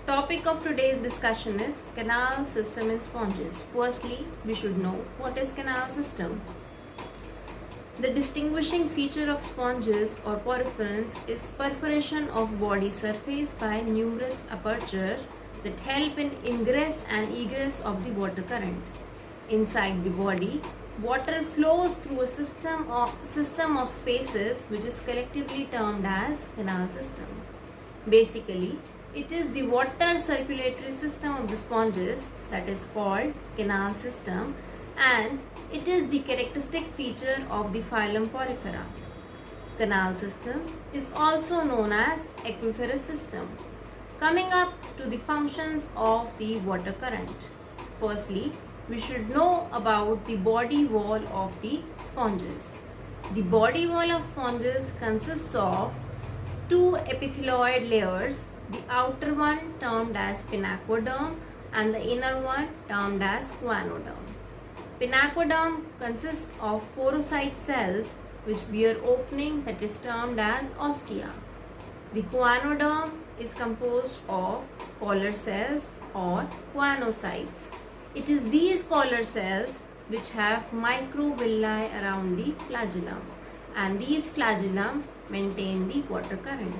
Topic of today's discussion is canal system in sponges. Firstly, we should know what is canal system. The distinguishing feature of sponges or poriferans is perforation of body surface by numerous apertures that help in ingress and egress of the water current. Inside the body, water flows through a system of spaces which is collectively termed as canal system. Basically, it is the water circulatory system of the sponges that is called canal system, and it is the characteristic feature of the phylum Porifera. Canal system is also known as aquiferous system. Coming up to the functions of the water current. Firstly, we should know about the body wall of the sponges. The body wall of sponges consists of two epithelioid layers, the outer one termed as pinacoderm and the inner one termed as choanoderm. Pinacoderm consists of porocyte cells which bear opening that is termed as ostia. The choanoderm is composed of collar cells or choanocytes. It is these collar cells which have microvilli around the flagellum, and these flagellum maintain the water current.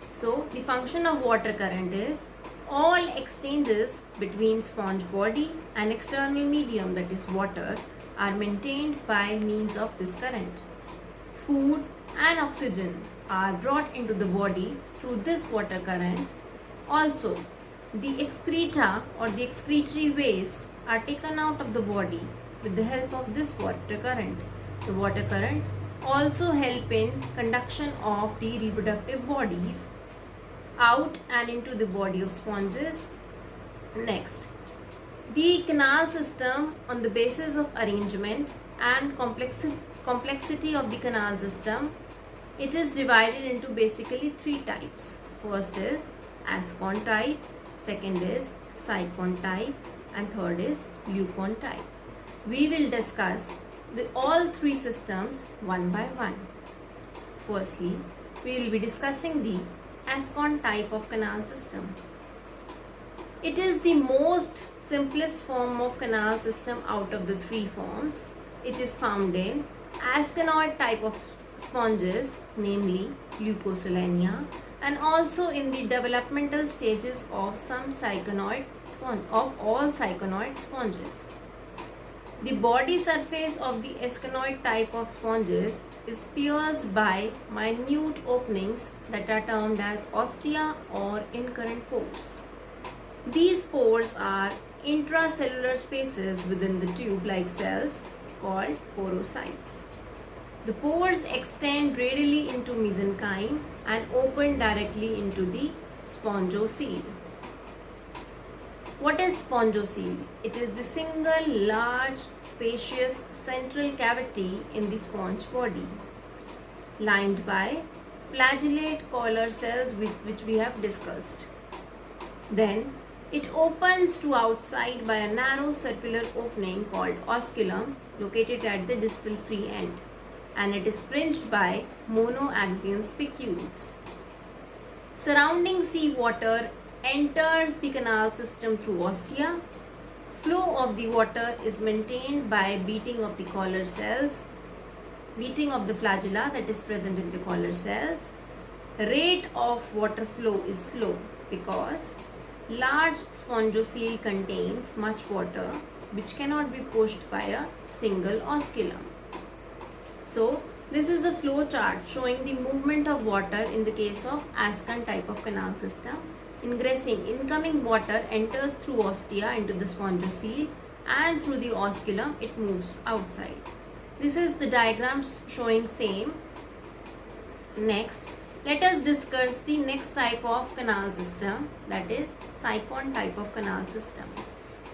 So, the function of water current is all exchanges between sponge body and external medium, that is water, are maintained by means of this current. Food and oxygen are brought into the body through this water current. Also, the excreta or the excretory waste are taken out of the body with the help of this water current. The water current also help in conduction of the reproductive bodies out and into the body of sponges. Next, the canal system, on the basis of arrangement and complexity of the canal system, it is divided into basically three types. First is Ascon type, second is Sycon type, and third is Leucon type. We will discuss all three systems one by one. Firstly, we will be discussing the Ascon type of canal system. It is the most simplest form of canal system out of the three forms. It is found in asconoid type of sponges, namely Leucosolania, and also in the developmental stages of some all syconoid sponges. The body surface of the asconoid type of sponges is pierced by minute openings that are termed as ostia or incurrent pores. These pores are intracellular spaces within the tube-like cells called porocytes. The pores extend radially into mesenchyme and open directly into the spongocele. What is spongocele? It is the single large, spacious central cavity in the sponge body, lined by flagellate collar cells which we have discussed. Then it opens to outside by a narrow circular opening called osculum located at the distal free end, and it is fringed by monoaxial spicules. Surrounding sea water enters the canal system through ostia. Flow of the water is maintained by beating of the collar cells, beating of the flagella that is present in the collar cells. Rate of water flow is slow because large spongocele contains much water which cannot be pushed by a single osculum. So, this is a flow chart showing the movement of water in the case of Ascon type of canal system. Incoming water enters through ostia into the spongocele, and through the osculum it moves outside. This is the diagram showing same. Next, let us discuss the next type of canal system, that is Sycon type of canal system.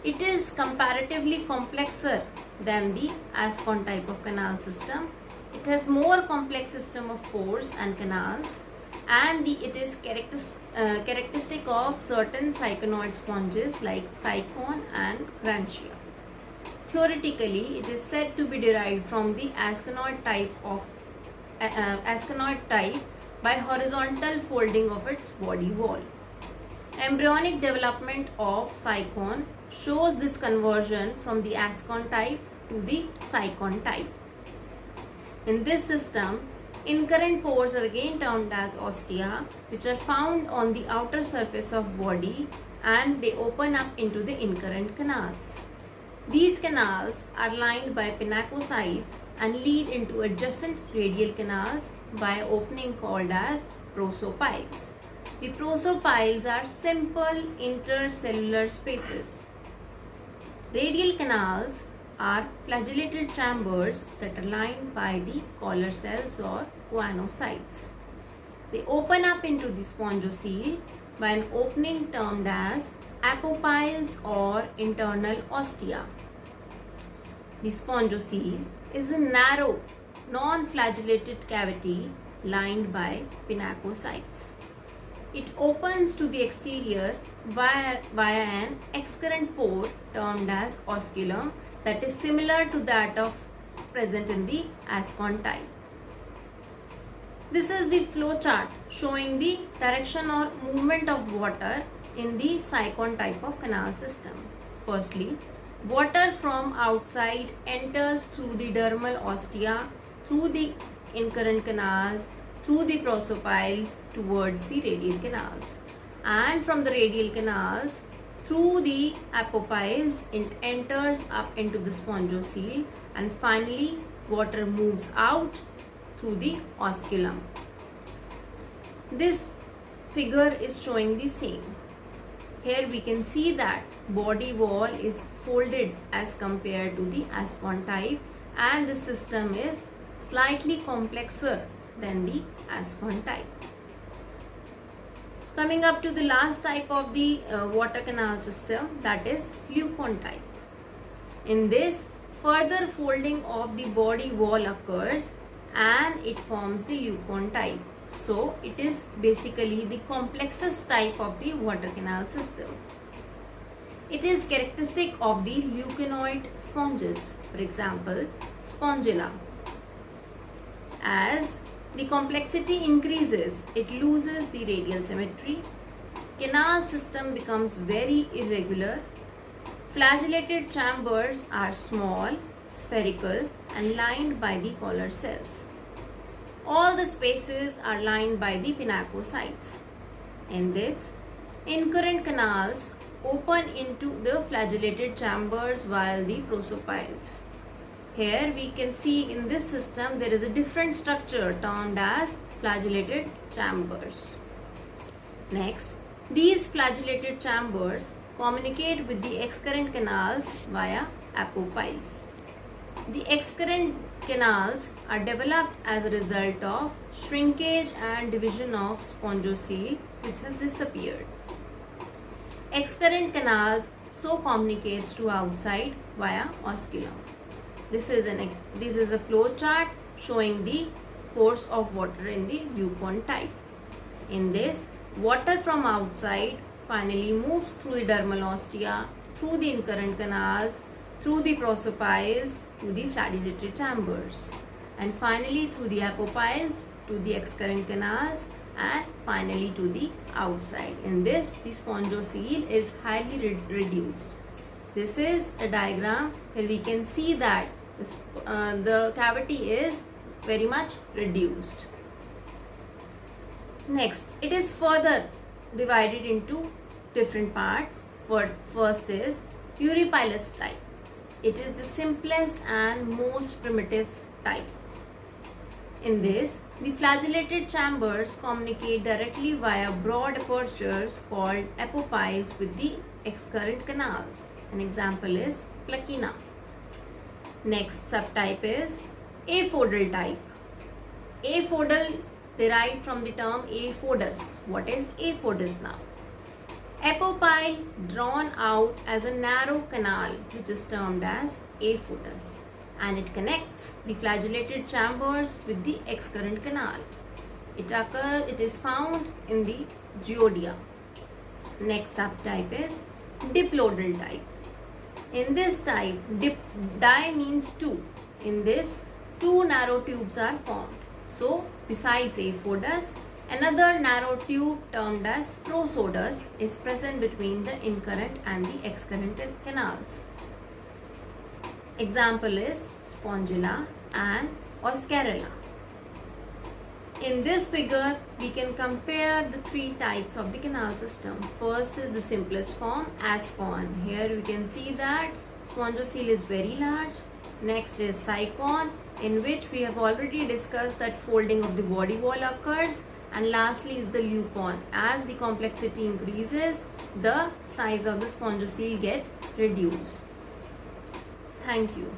It is comparatively complexer than the Ascon type of canal system. It has more complex system of pores and canals, and it is characteristic of certain syconoid sponges like Sycon and Grantia. Theoretically, it is said to be derived from the asconoid type by horizontal folding of its body wall. Embryonic development of cycon shows this conversion from the ascon type to the cycon type. In this system, incurrent pores are again termed as ostia, which are found on the outer surface of body, and they open up into the incurrent canals. These canals are lined by pinacocytes and lead into adjacent radial canals by opening called as prosopiles. The prosopiles are simple intercellular spaces. Radial canals are flagellated chambers that are lined by the collar cells or choanocytes. They open up into the spongiocele by an opening termed as apopiles or internal ostia. The spongiocele is a narrow, non-flagellated cavity lined by pinacocytes. It opens to the exterior via an excurrent pore termed as osculum that is similar to that of present in the ascon type. This is the flow chart showing the direction or movement of water in the cycon type of canal system. Firstly, water from outside enters through the dermal ostia, through the incurrent canals, through the prosopiles towards the radial canals, and from the radial canals through the apopiles it enters up into the spongiocele, and finally water moves out through the osculum. This figure is showing the same. Here we can see that body wall is folded as compared to the ascon type, and the system is slightly complexer than the ascon type. Coming up to the last type of the water canal system, that is Leucon type. In this, further folding of the body wall occurs and it forms the Leucon type. So it is basically the complexest type of the water canal system. It is characteristic of the leuconoid sponges, for example, Spongilla. As the complexity increases, it loses the radial symmetry. Canal system becomes very irregular. Flagellated chambers are small, spherical, and lined by the collar cells. All the spaces are lined by the pinacocytes. In this, incurrent canals open into the flagellated chambers via the prosopiles. Here we can see in this system there is a different structure termed as flagellated chambers. Next, these flagellated chambers communicate with the excurrent canals via apopiles. The excurrent canals are developed as a result of shrinkage and division of spongiocele, which has disappeared. Excurrent canals so communicates to outside via osculum. This is a flow chart showing the course of water in the Leucon type. In this, water from outside finally moves through the dermal ostia, through the incurrent canals, through the prosopiles to the flagellated chambers, and finally through the apopiles to the excurrent canals, and finally to the outside. In this, the spongiocele is highly reduced. This is a diagram where we can see that the cavity is very much reduced. Next, it is further divided into different parts. First is Eurypylus type. It is the simplest and most primitive type. In this, the flagellated chambers communicate directly via broad apertures called apopiles with the excurrent canals. An example is Plakina. Next subtype is aphodal type. Aphodal derived from the term aphodus. What is aphodus now? Apopyle drawn out as a narrow canal which is termed as aphodus, and it connects the flagellated chambers with the excurrent canal. It is found in the Geodia. Next subtype is diplodal type. In this type, di means two. In this, two narrow tubes are formed. So, besides aphodus, Another narrow tube termed as prosodus is present between the incurrent and the excurrent canals. Example is spongilla and Oscarella. In this figure, we can compare the three types of the canal system. First is the simplest form, ascon. Here we can see that spongocele is very large. Next is cycon, in which we have already discussed that folding of the body wall occurs. And lastly is the leucon. As the complexity increases, the size of the spongocele get reduced. Thank you.